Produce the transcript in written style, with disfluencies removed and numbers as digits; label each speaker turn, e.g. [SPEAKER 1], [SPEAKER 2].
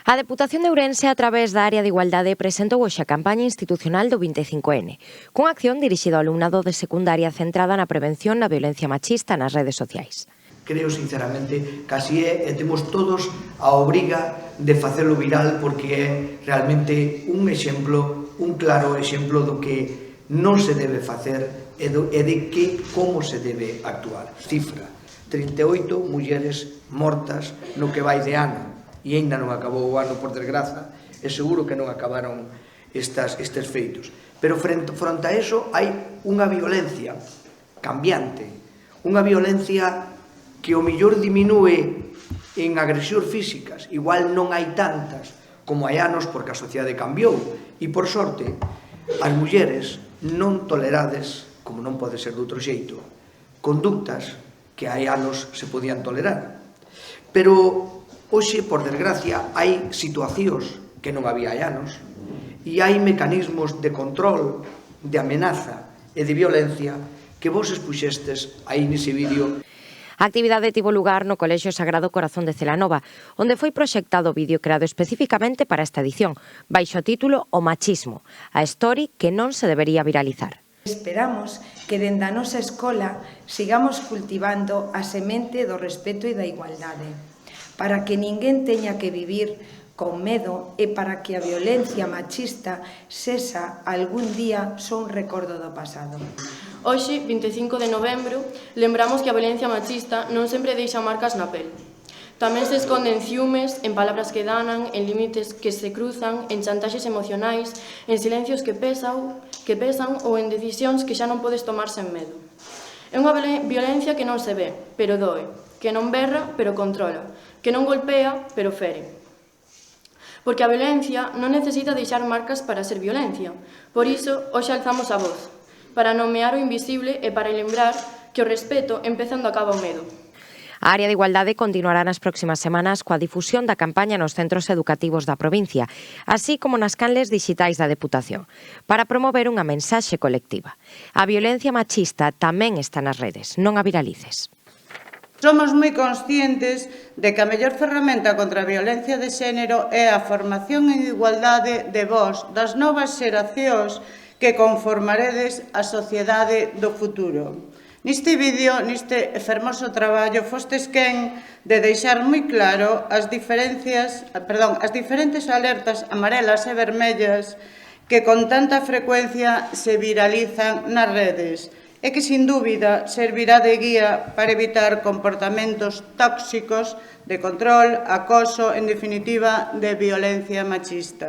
[SPEAKER 1] A Deputación de Ourense, a través da Área de Igualdade, presentou hoxe a campaña institucional do 25N, cunha acción dirixida ao alumnado de secundaria centrada na prevención da violencia machista nas redes sociais.
[SPEAKER 2] Creo sinceramente que así é, e temos todos a obriga de facelo viral, porque é realmente un exemplo, un claro exemplo do que non se debe facer e de que como se debe actuar. Cifra: 38 mulleres mortas no que vai de ano, e ainda non acabou o ano, por desgraza, e seguro que non acabaron estes feitos. Pero fronte a eso hai unha violencia cambiante, unha violencia que o mellor diminúe en agresións físicas, igual non hai tantas como hai anos porque a sociedade cambiou, e por sorte as mulleres non tolerades, como non pode ser de outro xeito, conductas que hai anos se podían tolerar. Pero hoxe, por desgracia, hai situacións que non había hai anos e hai mecanismos de control, de amenaza e de violencia que vos expuxestes aí nese vídeo.
[SPEAKER 1] A actividade tivo lugar no Colexio Sagrado Corazón de Celanova, onde foi proxectado o vídeo creado especificamente para esta edición, baixo o título O machismo, a story que non se debería viralizar.
[SPEAKER 3] Esperamos que dende a nosa escola sigamos cultivando a semente do respeto e da igualdade, para que ninguén teña que vivir con medo e para que a violencia machista sexa algún día só un recordo do pasado.
[SPEAKER 4] Hoxe, 25 de novembro, lembramos que a violencia machista non sempre deixa marcas na pel. Tamén se esconden ciúmes, en palabras que danan, en límites que se cruzan, en chantaxes emocionais, en silencios que pesan ou en decisións que xa non podes tomar sen medo. É unha violencia que non se ve, pero doe, que non berra, pero controla, que non golpea, pero fere. Porque a violencia non necesita deixar marcas para ser violencia. Por iso, hoxe alzamos a voz, para nomear o invisible e para lembrar que o respeto empeza onde acaba o medo.
[SPEAKER 1] A Área de Igualdade continuará nas próximas semanas coa difusión da campaña nos centros educativos da provincia, así como nas canles dixitais da Deputación, para promover unha mensaxe colectiva. A violencia machista tamén está nas redes, non a viralices.
[SPEAKER 5] Somos moi conscientes de que a mellor ferramenta contra a violencia de xénero é a formación en igualdade de vós, das novas xeracións que conformaredes a sociedade do futuro. Neste vídeo, neste fermoso traballo, fostes quen de deixar moi claro as diferentes alertas amarelas e vermellas que con tanta frecuencia se viralizan nas redes e que, sin dúbida, servirá de guía para evitar comportamentos tóxicos de control, acoso, en definitiva, de violencia machista.